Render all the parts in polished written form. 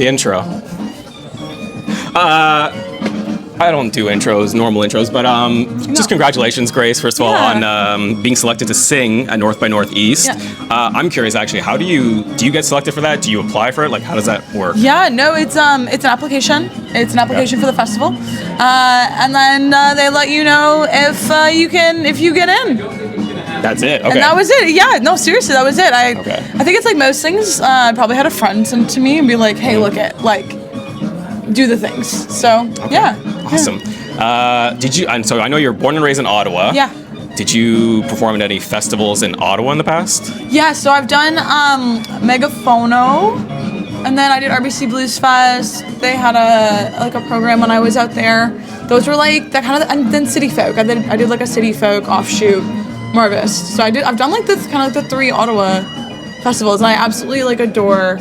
the intro. I don't do normal intros, but just congratulations, Grace, first of all, on being selected to sing at North by Northeast. Yeah. I'm curious, actually, how do you get selected for that? Do you apply for it? Like, how does that work? Yeah, no, it's an application. It's an application for the festival, and then they let you know if you get in. That's it. Okay. And that was it. Yeah, no, seriously, that was it. I think it's like most things. I probably had a friend send to me and be like, "Hey, look at do the things." So yeah. Awesome. Did you? And so I know you're born and raised in Ottawa. Yeah. Did you perform at any festivals in Ottawa in the past? Yeah. So I've done Megaphono, and then I did RBC Blues Fest. They had a program when I was out there. Those were like that kind of, and then City Folk. I did like a City Folk offshoot, Marvist. So I've done like this kind of like the 3 Ottawa festivals, and I absolutely like adore.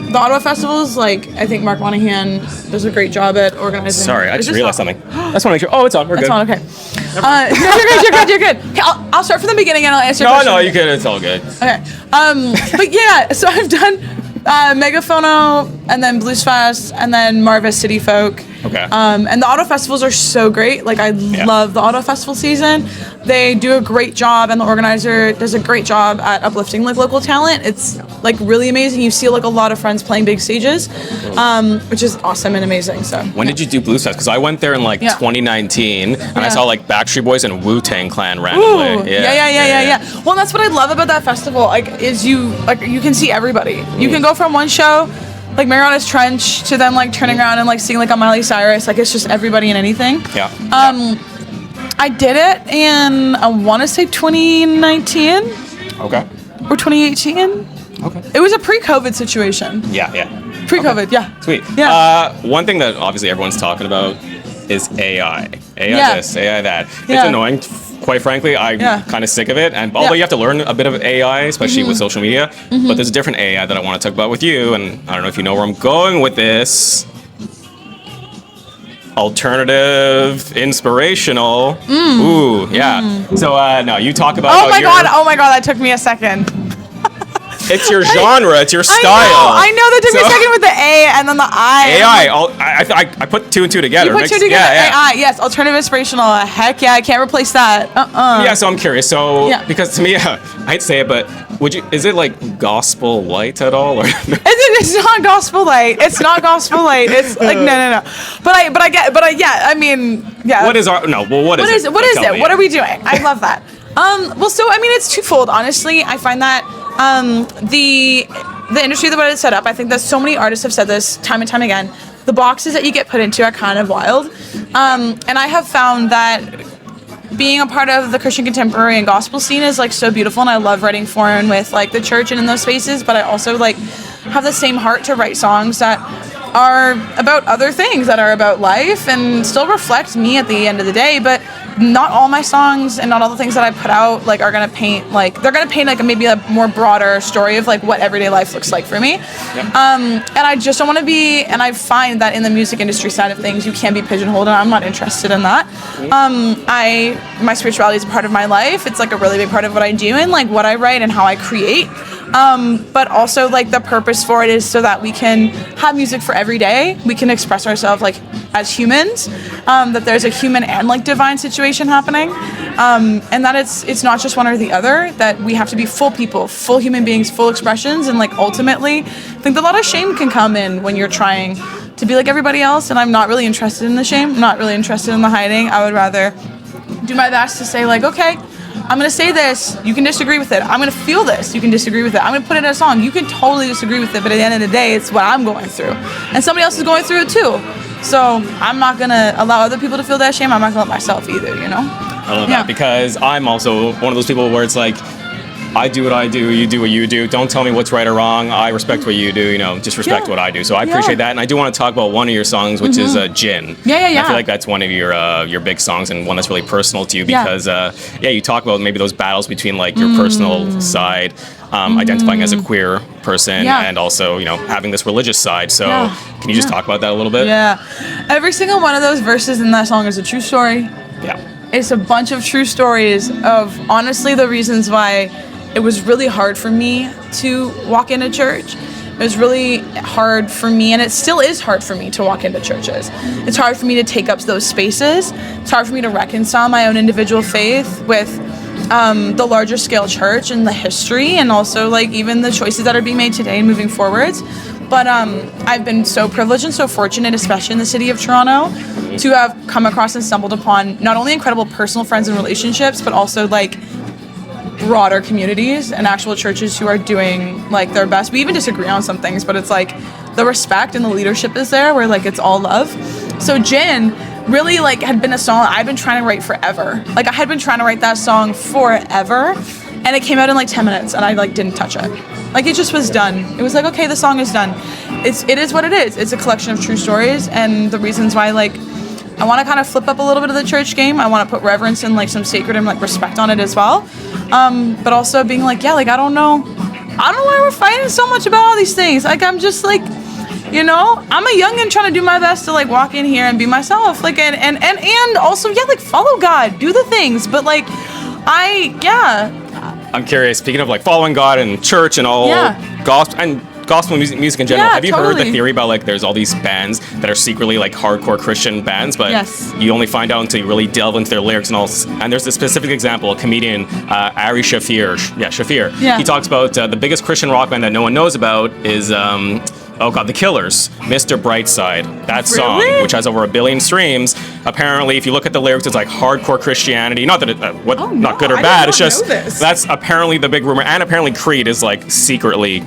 The Ottawa festivals, like, I think Mark Monahan does a great job at organizing. Sorry, I just realized something. I just want to make sure. Oh, it's on. We're good. It's on, okay. You're good. Okay, I'll start from the beginning and I'll answer questions. No, you can. It's all good. Okay. But yeah, so I've done Megaphono, and then Blues Fest, and then Marvis City Folk. Okay. And the Ottawa festivals are so great. Like, I love the Ottawa festival season. They do a great job, and the organizer does a great job at uplifting like local talent. It's like really amazing. You see like a lot of friends playing big stages, which is awesome and amazing. So when did you do Blues Fest? Because I went there in 2019, and I saw like Backstreet Boys and Wu-Tang Clan randomly. Ooh, yeah. Well, that's what I love about that festival. Like, is you can see everybody. You can go from one show, like Mariana's Trench, to then like turning around and like seeing like a Miley Cyrus. Like, it's just everybody and anything. Yeah. I did it in, I want to say 2019. Okay. Or 2018. Okay. It was a pre-COVID situation. Yeah. Pre-COVID, yeah. Sweet. Yeah. One thing that obviously everyone's talking about is AI. AI this, AI that. It's annoying. Quite frankly, I'm kind of sick of it. And although you have to learn a bit of AI, especially with social media, but there's a different AI that I want to talk about with you. And I don't know if you know where I'm going with this. Alternative, inspirational. Ooh, yeah. So, no, you talk about. Oh my god, that took me a second. It's your genre. It's your style. I know that took me a second with the A and then the I. AI. I put 2 and 2 together. You put 2 together. AI. Yes. Alternative, inspirational. Heck yeah. I can't replace that. Yeah. So I'm curious. So because to me, I hate to say it, but is it like gospel light at all? Or it's not gospel light. It's not gospel light. It's like no. But I mean. What is it? What is it? What are we doing? I love that. Well, so I mean, it's twofold. Honestly, I find that the industry, the way it's set up, I think that so many artists have said this time and time again. The boxes that you get put into are kind of wild, and I have found that being a part of the Christian contemporary and gospel scene is like so beautiful, and I love writing for and with like the church and in those spaces. But I also like have the same heart to write songs that are about other things, that are about life and still reflect me at the end of the day. But not all my songs and not all the things that I put out like are gonna paint like maybe a more broader story of like what everyday life looks like for me. And I just don't want to be, and I find that in the music industry side of things you can be pigeonholed, and I'm not interested in that. My spirituality is a part of my life. It's like a really big part of what I do and like what I write and how I create. But also like the purpose for it is so that we can have music for every day. We can express ourselves like as humans, that there's a human and like divine situation happening, and that it's not just one or the other, that we have to be full people, full human beings, full expressions. And like ultimately I think a lot of shame can come in when you're trying to be like everybody else, and I'm not really interested in the shame. I'm not really interested in the hiding. I would rather do my best to say like, okay, I'm going to say this, you can disagree with it. I'm going to feel this, you can disagree with it. I'm going to put it in a song, you can totally disagree with it, but at the end of the day, it's what I'm going through. And somebody else is going through it too. So I'm not going to allow other people to feel that shame. I'm not going to let myself either, you know? I love that, because I'm also one of those people where it's like, I do what I do, you do what you do. Don't tell me what's right or wrong. I respect what you do, just respect what I do. So I appreciate that. And I do want to talk about one of your songs, which is Gin. Yeah. I feel like that's one of your big songs, and one that's really personal to you, because you talk about maybe those battles between like your personal side, identifying as a queer person, and also, having this religious side. So can you just talk about that a little bit? Yeah. Every single one of those verses in that song is a true story. Yeah. It's a bunch of true stories of honestly the reasons why it was really hard for me to walk into church, it was really hard for me, and it still is hard for me to walk into churches. It's hard for me to take up those spaces. It's hard for me to reconcile my own individual faith with the larger scale church and the history, and also like even the choices that are being made today and moving forwards. But I've been so privileged and so fortunate, especially in the city of Toronto, to have come across and stumbled upon not only incredible personal friends and relationships, but also like broader communities and actual churches who are doing like their best. We even disagree on some things, but it's like the respect and the leadership is there, where like it's all love. So Gin really like had been a song I've been trying to write forever. Like I had been trying to write that song forever, and it came out in like 10 minutes, and I like didn't touch it. Like it just was done. It was like, okay, the song is done. It is what it is. It's a collection of true stories, and the reasons why like I want to kind of flip up a little bit of the church game. I want to put reverence and like some sacred and like respect on it as well. But also being like, yeah, like I don't know why we're fighting so much about all these things. Like I'm just like, you know, I'm a youngin' trying to do my best to like walk in here and be myself. Like and also yeah, like follow God, do the things. But like I'm curious, speaking of like following God and church and all gospel music in general, have you heard the theory about like there's all these bands that are secretly like hardcore Christian bands, but you only find out until you really delve into their lyrics and all. And there's a specific example, a comedian, Ari Shafir. He talks about the biggest Christian rock band that no one knows about is The Killers, Mr. Brightside. That song, which has over 1 billion streams. Apparently, if you look at the lyrics, it's like hardcore Christianity. Not that not good or bad. It's just that's apparently the big rumor. And apparently, Creed is like secretly.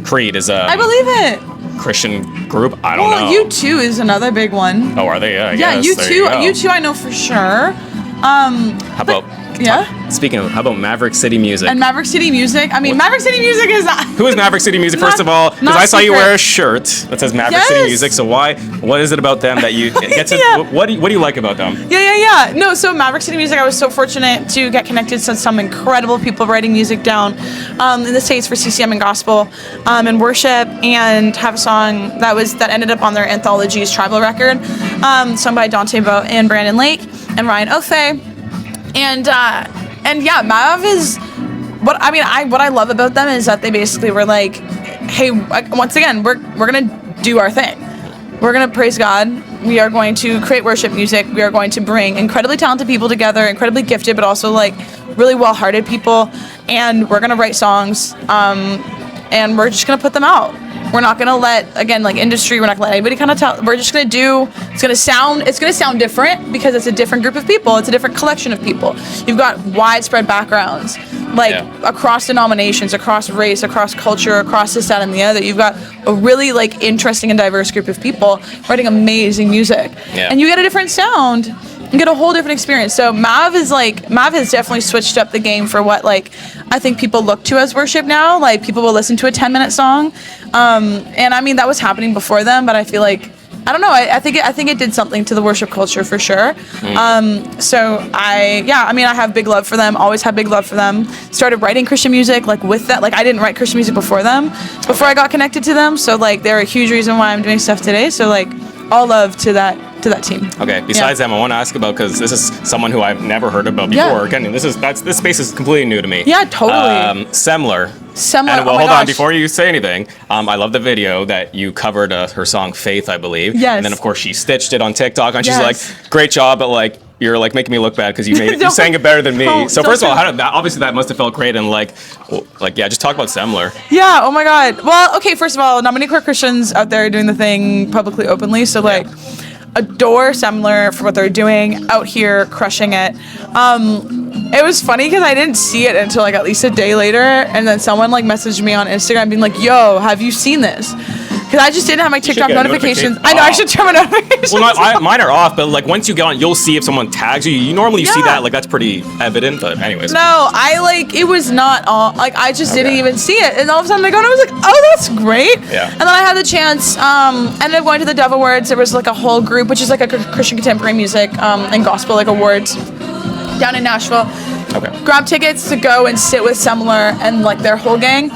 Creed is a. I believe it. Christian group. I don't know. Well, U2 is another big one. Oh, are they? Yeah. U2 I know for sure. How about? Speaking of, how about Maverick City Music? And Maverick City Music. I mean, Maverick City Music is not. Who is Maverick City Music? First of all, because I saw you wear a shirt that says Maverick City Music. So what is it about them that you get to? What do you like about them? Yeah. No, so Maverick City Music, I was so fortunate to get connected to some incredible people writing music down in the States for CCM and gospel and worship, and have a song that ended up on their anthology's Tribal record, sung by Dante Bowe and Brandon Lake and Ryan Ofe. And yeah, Mav is what I love about them is that they basically were like, hey, once again, we're gonna do our thing. We're gonna praise God. We are going to create worship music. We are going to bring incredibly talented people together, incredibly gifted, but also like really well-hearted people. And we're gonna write songs, and we're just gonna put them out. We're not gonna let, again, like industry, we're not gonna let anybody kind of tell. We're just gonna it's gonna sound different because it's a different group of people. It's a different collection of people. You've got widespread backgrounds, like across denominations, across race, across culture, across this, that, and the other. You've got a really like interesting and diverse group of people writing amazing music. And you get a different sound. You get a whole different experience. So Mav has definitely switched up the game for what like I think people look to as worship now. Like people will listen to a 10-minute song, and I mean that was happening before them, but I feel like I don't know. I think it did something to the worship culture for sure. So I have big love for them. Always had big love for them. Started writing Christian music like with that. Like I didn't write Christian music before them, before I got connected to them. So like they're a huge reason why I'm doing stuff today. So like all love to that team. Okay. Besides them, I want to ask about, because this is someone who I've never heard about before. Again, this space is completely new to me. Yeah, totally. Semler. And hold on, before you say anything, I love the video that you covered her song Faith, I believe. Yes. And then of course she stitched it on TikTok, and she's like, great job, but like you're like making me look bad because you sang it better than me. So first of all, obviously that must have felt great, and just talk about Semler. Yeah. Oh my God. Well, okay. First of all, not many queer Christians out there doing the thing publicly, openly. So adore Semler for what they're doing out here, crushing it. It was funny because I didn't see it until like at least a day later, and then someone like messaged me on Instagram being like, "Yo, have you seen this?" Because I just didn't have my TikTok notifications. I know I should turn my notifications. Well, mine are off, but like once you get on, you'll see if someone tags you. You normally see that, like that's pretty evident. But anyways. No, it was not on. Like I just didn't even see it, and all of a sudden I got, and I was like, oh, that's great. Yeah. And then I had the chance. Ended up going to the Dove Awards. There was like a whole group, which is like a Christian contemporary music and gospel like awards down in Nashville. Okay. Grabbed tickets to go and sit with Semler and like their whole gang.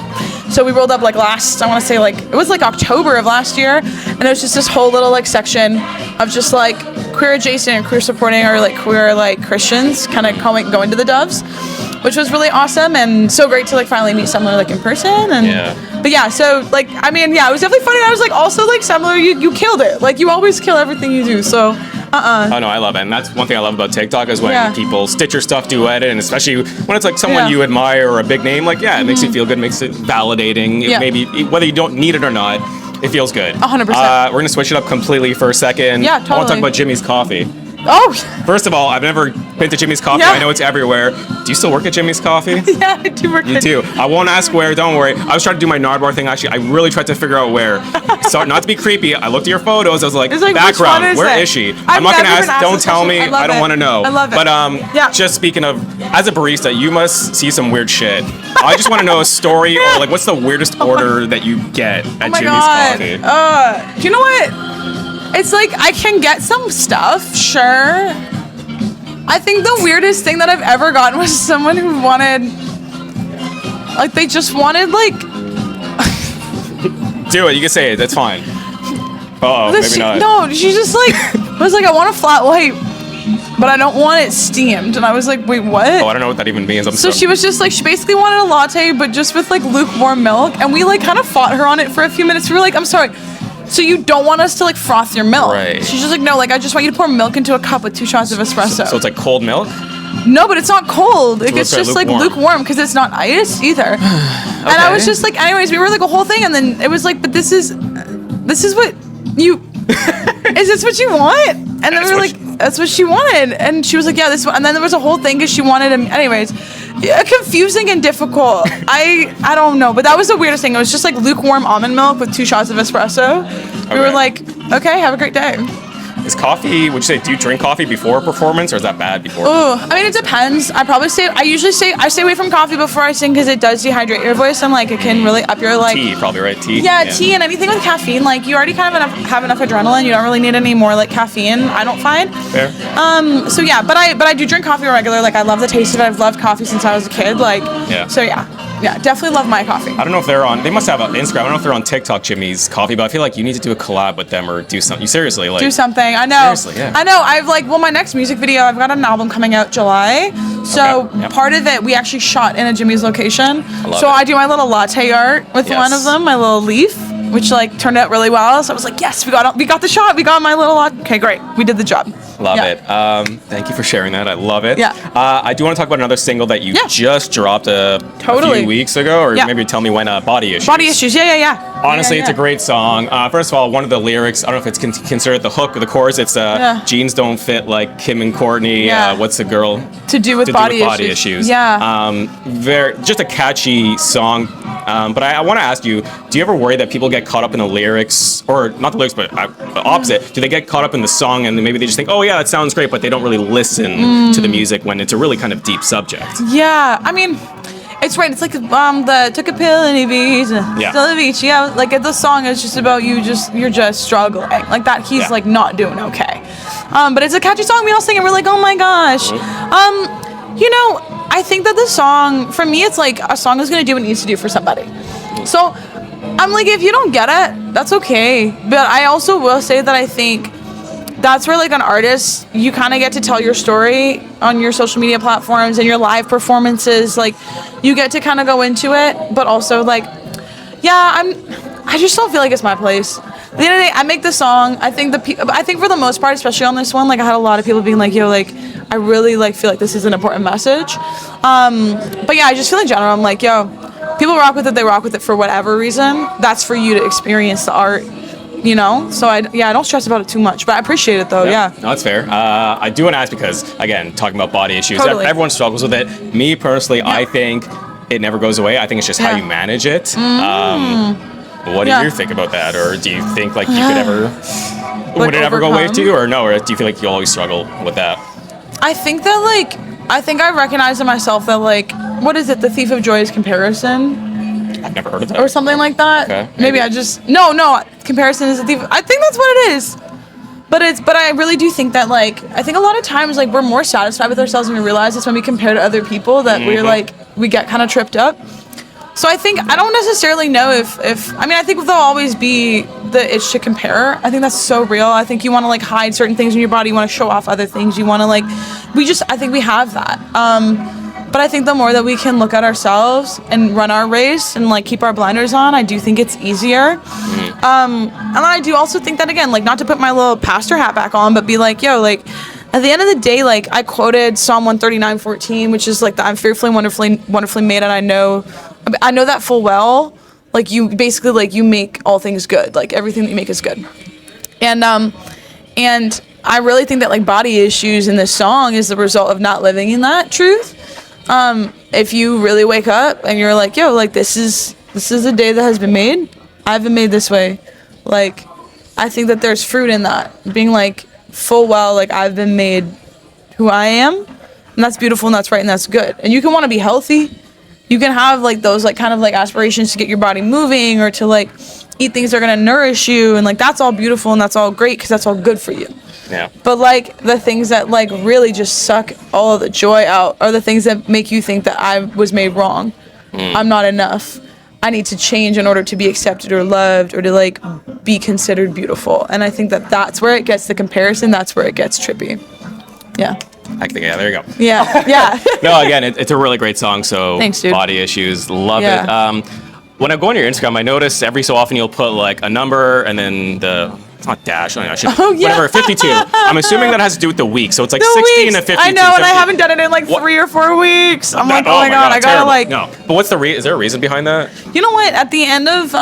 So we rolled up like it was like October of last year, and it was just this whole little like section of just like queer adjacent and queer supporting or like queer like Christians kind of going to the Doves, which was really awesome and so great to like finally meet someone like in person. And But yeah, so like, I mean, yeah, it was definitely funny. I was like, also like similar, you killed it. Like you always kill everything you do. So, Oh no, I love it. And that's one thing I love about TikTok is when people stitch your stuff to edit, and especially when it's like someone you admire or a big name, like, it makes you feel good, makes it validating. Maybe whether you don't need it or not, it feels good. 100%. We're going to switch it up completely for a second. Yeah, totally. I want to talk about Jimmy's Coffee. Oh! First of all, I've never been to Jimmy's Coffee. I know it's everywhere. Do you still work at Jimmy's Coffee? Yeah, I do work at. You do. I won't ask where, don't worry. I was trying to do my Nardbar thing, actually. I really tried to figure out where. So, not to be creepy, I looked at your photos. I was like, background, where is she? I'm not going to ask. Don't tell me. I don't want to know. I love it. But just speaking of, as a barista, you must see some weird shit. I just want to know a story, or like, what's the weirdest order that you get at Jimmy's Coffee? Do you know what? It's like, I can get some stuff, sure. I think the weirdest thing that I've ever gotten was someone who wanted, like, they just wanted, like... Do it, you can say it, that's fine. Maybe not. No, she just, like, was like, I want a flat white, but I don't want it steamed. And I was like, wait, what? Oh, I don't know what that even means. So she was just like, she basically wanted a latte, but just with, like, lukewarm milk. And we, like, kind of fought her on it for a few minutes. We were like, I'm sorry. So you don't want us to like froth your milk? Right. She's just like, no, like I just want you to pour milk into a cup with 2 shots of espresso. So it's like cold milk? No, but it's not cold. Like, So it's just like lukewarm because it's not ice either. And I was just like, anyways, we were like a whole thing, and then it was like, but this is what you is this what you want? And then we were like, that's what she wanted, and she was like, yeah, this one. And then there was a whole thing because she wanted him. Anyways, confusing and difficult. I don't know, but that was the weirdest thing. It was just like lukewarm almond milk with 2 shots of espresso. We were like, okay, have a great day. Is coffee, would you say, do you drink coffee before a performance, or is that bad before? Oh, I mean, it depends. I stay away from coffee before I sing because it does dehydrate your voice, and like it can really up your like. Tea, probably, right? Tea. Yeah, tea and anything with caffeine. Like you already kind of have enough adrenaline. You don't really need any more like caffeine. I don't find. Fair. So yeah, but I do drink coffee regular. Like I love the taste of it. I've loved coffee since I was a kid. Like. Yeah. So yeah. Yeah, definitely love my coffee. I don't know if they're on. They must have an Instagram. I don't know if they're on TikTok, Jimmy's Coffee, but I feel like you need to do a collab with them or do something. Seriously, like do something. I know. Seriously, yeah. I know. I've like my next music video. I've got an album coming out July. So part of it we actually shot in a Jimmy's location. I do my little latte art with one of them, my little leaf, which like turned out really well. So I was like, yes, we got the shot. We got my little latte. Okay, great. We did the job. Love it. Thank you for sharing that. I love it. Yeah. I do want to talk about another single that you just dropped a few weeks ago, or maybe tell me when. Body Issues. Body Issues. Yeah. Honestly, it's a great song. First of all, one of the lyrics, I don't know if it's considered the hook or the chorus. It's jeans don't fit like Kim and Courtney. What's the girl to do with body issues? Yeah. Just a catchy song. But I want to ask you, do you ever worry that people get caught up in the lyrics, or not the lyrics, but opposite? Do they get caught up in the song and maybe they just think, oh yeah, that sounds great, but they don't really listen to the music when it's a really kind of deep subject? Yeah, I mean, it's right. It's like the took a pill in Ibiza. Yeah. Like the song is just about you're just struggling. Like that he's like not doing okay. But it's a catchy song. We all sing it. We're like, oh my gosh. I think that the song, for me, it's like a song is going to do what it needs to do for somebody. So I'm like, if you don't get it, that's okay. But I also will say that I think that's where, like, an artist, you kind of get to tell your story on your social media platforms and your live performances. Like, you get to kind of go into it, but also, like, I just don't feel like it's my place. At the end of the day, I make the song. I think for the most part, especially on this one, like I had a lot of people being like, yo, like I really like feel like this is an important message. But yeah, I just feel in general, I'm like, yo, people rock with it. They rock with it for whatever reason. That's for you to experience the art, So I don't stress about it too much, but I appreciate it though. Yeah. No, that's fair. I do want to ask because again, talking about body issues, everyone struggles with it. Me personally, I think it never goes away. I think it's just how you manage it. What do you think about that? Or do you think like you could ever, would it ever go away to you, or no? Or do you feel like you always struggle with that? I think that I recognize in myself that what is it? The thief of joy is comparison. I've never heard of that. Or something like that. Okay, maybe I just, no, comparison is a thief. I think that's what it is. But I really do think that I think a lot of times we're more satisfied with ourselves when we realize it's when we compare to other people that we get kind of tripped up. So I think I don't necessarily know if I think there'll always be the itch to compare. I think that's so real. I think you want to hide certain things in your body. You want to show off other things. You want to I think we have that. But I think the more that we can look at ourselves and run our race and like keep our blinders on, I do think it's easier. And I do also think that, again, like, not to put my little pastor hat back on, but be like, yo, like, at the end of the day, like, I quoted Psalm 139:14, which is like, I'm fearfully and wonderfully made, and I know that full well. Like, you basically, like, you make all things good. Like, everything that you make is good. And I really think that, like, body issues in this song is the result of not living in that truth. If you really wake up and you're like, yo, like, this is a day that has been made. I've been made this way. Like, I think that there's fruit in that. Being like, full well, like, I've been made who I am. And that's beautiful and that's right and that's good. And you can want to be healthy. You can have, like, those, like, kind of, like, aspirations to get your body moving or to, like, eat things that are going to nourish you. And, like, that's all beautiful and that's all great because that's all good for you. Yeah. But, like, the things that, like, really just suck all of the joy out are the things that make you think that I was made wrong. I'm not enough. I need to change in order to be accepted or loved or to, like, be considered beautiful. And I think that that's where it gets the comparison. That's where it gets trippy. Yeah. Yeah, there you go. Yeah, yeah. No, again, it's a really great song. So, thanks, dude. Body Issues, love it. When I go on your Instagram, I notice every so often you'll put, like, a number and then it's not dash. I should, whatever, 52. I'm assuming that has to do with the week. So it's like the 16 weeks. And 52. I know, 17. And I haven't done it in like 3 or 4 weeks. I'm like, oh my God, I gotta terrible. Like. No, but what's is there a reason behind that? You know what? At the end of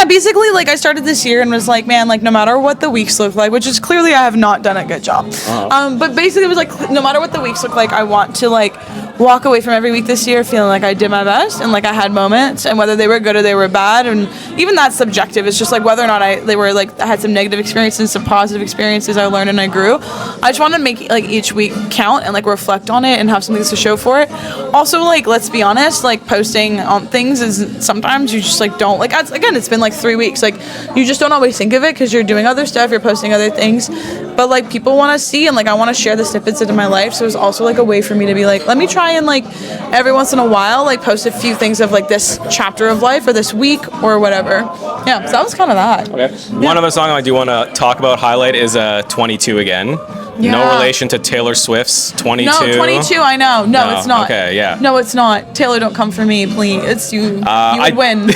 basically, like, I started this year and was like, man, like, no matter what the weeks look like, which is clearly I have not done a good job. But basically it was like, no matter what the weeks look like, I want to, like, walk away from every week this year feeling like I did my best and, like, I had moments, and whether they were good or they were bad, and even that's subjective. It's just like whether or not I had some negative experiences, some positive experiences, I learned and I grew. I just want to make, like, each week count and, like, reflect on it and have something to show for it. Also, like, let's be honest, like, posting on things is sometimes you just, like, don't, like, again, it's been like 3 weeks, like, you just don't always think of it because you're doing other stuff, you're posting other things, but, like, people want to see, and, like, I want to share the snippets into my life. So it's also, like, a way for me to be like, let me try and, like, every once in a while, like, post a few things of, like, this chapter of life or this week or whatever. Yeah, so that was kind of that. Okay. Yeah. One of the songs I do want to talk about, highlight, is 22 again. Yeah. No relation to Taylor Swift's 22. No, 22, I know. No, it's not. Okay, yeah. No, it's not. Taylor, don't come for me, please. It's you. You would win.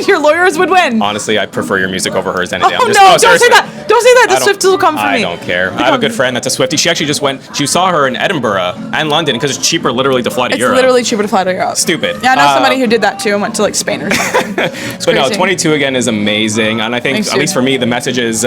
Your lawyers would win. Honestly, I prefer your music over hers any day. Oh, no, don't say that. Don't say that. The Swifties will come for me. I don't care. I have a good friend that's a Swiftie. She actually just went, she saw her in Edinburgh and London because it's cheaper literally to fly to Europe. It's literally cheaper to fly to Europe. Stupid. Yeah, I know somebody who did that too and went to, like, Spain or something. But no, 22 again is amazing. And I think, at least for me, the message is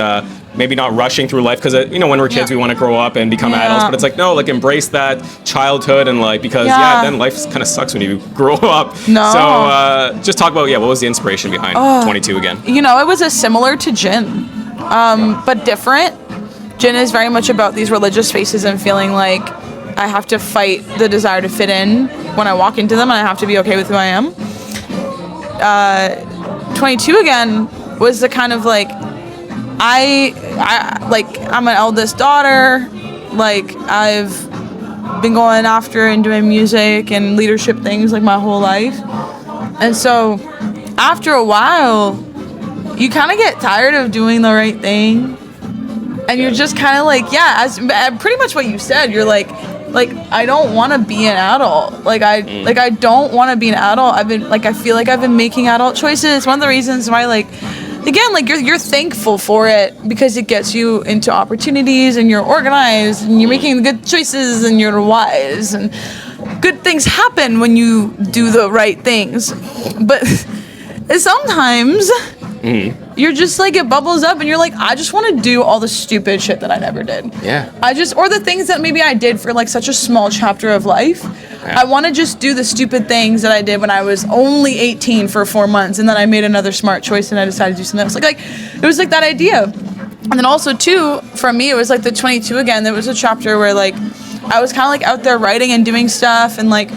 maybe not rushing through life because, you know, when we're kids, we want to grow up and become adults. But it's like, no, like, embrace that childhood and, like, because, then life kind of sucks when you grow up. No. So just talk about, what was the inspiration behind 22 again? You know, it was similar to Jin, but different. Jin is very much about these religious spaces and feeling like I have to fight the desire to fit in when I walk into them, and I have to be okay with who I am. 22 again was the kind of, like, I'm an eldest daughter. Like, I've been going after and doing music and leadership things, like, my whole life. And so after a while, you kind of get tired of doing the right thing. And you're just kind of like, as pretty much what you said, you're like I don't want to be an adult. I don't want to be an adult. I feel like I've been making adult choices. One of the reasons why, like, again, like, you're thankful for it because it gets you into opportunities and you're organized and you're making good choices and you're wise and good things happen when you do the right things. But sometimes you're just like, it bubbles up and you're like, I just want to do all the stupid shit that I never did. Yeah. Or the things that maybe I did for, like, such a small chapter of life. Yeah. I want to just do the stupid things that I did when I was only 18 for 4 months, and then I made another smart choice and I decided to do something else. Like it was like that idea. And then also too, for me, it was like the 22 again. There was a chapter where, like, I was kind of, like, out there writing and doing stuff, and, like,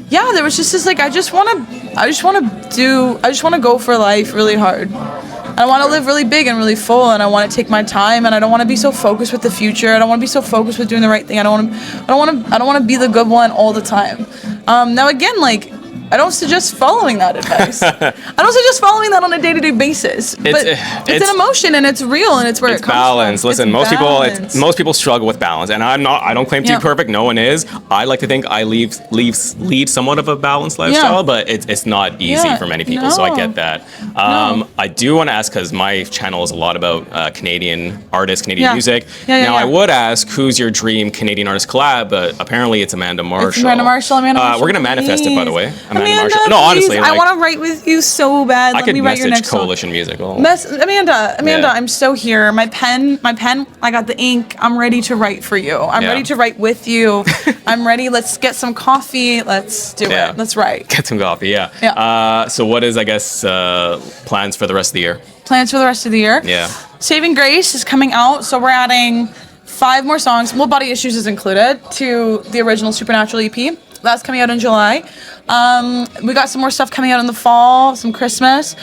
there was just this, like, I just want to go for life really hard. I want to live really big and really full, and I want to take my time, and I don't want to be so focused with the future. I don't want to be so focused with doing the right thing. I don't want to be the good one all the time. Now again, like, I don't suggest following that advice. I don't suggest following that on a day-to-day basis. But it's an emotion, and it's real, and it's where it comes balance. from. Listen, most people struggle with balance, and I don't claim to be perfect. No one is. I like to think I lead somewhat of a balanced lifestyle, but it's not easy for many people. So I get that. I do want to ask, because my channel is a lot about Canadian artists, Canadian music. I would ask, who's your dream Canadian artist collab? But apparently it's Amanda Marshall. It's Amanda Marshall. We're gonna manifest it, by the way. Amanda Marshall. No, honestly, I want to write with you so bad. I could write your next Coalition Music. Amanda, I'm so here. My pen. I got the ink. I'm ready to write for you. I'm ready to write with you. I'm ready. Let's get some coffee. Let's do it. Let's write. Get some coffee. So what is, I guess, plans for the rest of the year? Plans for the rest of the year? Yeah. Saving Grace is coming out, so we're adding 5 more songs. Well, Body Issues is included to the original Supernatural EP. That's coming out in July. We got some more stuff coming out in the fall, some Christmas.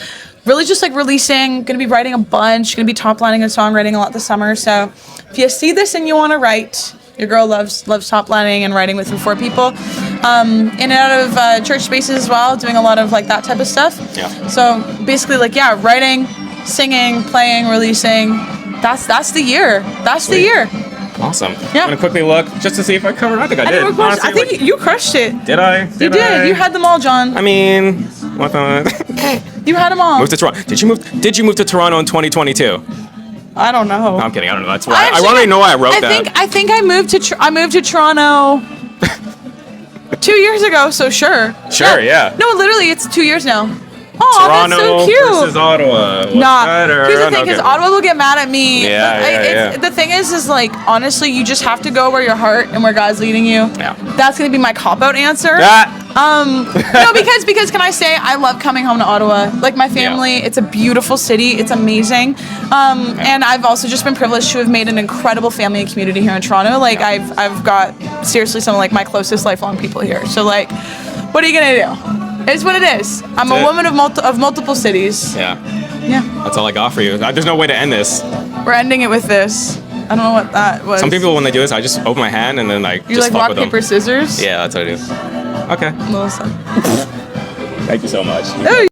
Really just like releasing, gonna be writing a bunch, gonna be top lining and songwriting a lot this summer. So if you see this and you wanna write, your girl loves top lining and writing with 4 people. In and out of church spaces as well, doing a lot of like that type of stuff. Yeah. So basically like, writing, singing, playing, releasing. That's the year. That's the year. Awesome. Yeah. I'm gonna quickly look just to see if I covered. I think I did. Honestly, I think you crushed it. Did I? You did. You had them all, John. I mean, what the? You had them all. Moved to Toronto. Did you move to Toronto in 2022? I don't know. No, I'm kidding. I don't know. That's why. I already know why I wrote that. I think I moved to Toronto 2 years ago. So sure. Sure. Yeah. No, literally, it's 2 years now. Oh, Toronto that's so cute. versus Ottawa. What's better? Here's the thing, because Ottawa will get mad at me. Yeah. The thing is like, honestly, you just have to go where your heart and where God's leading you. Yeah. That's gonna be my cop-out answer. No, because can I say, I love coming home to Ottawa. Like, my family, it's a beautiful city. It's amazing. And I've also just been privileged to have made an incredible family and community here in Toronto. Like, I've got seriously some of like my closest lifelong people here. So like, what are you gonna do? It's what it is. I'm a woman of multiple cities. Yeah. Yeah. That's all I got for you. There's no way to end this. We're ending it with this. I don't know what that was. Some people, when they do this, I just open my hand and then like you just like fuck rock, with paper, them. scissors? Yeah, that's what I do. Okay. Melissa. Thank you so much. Oh,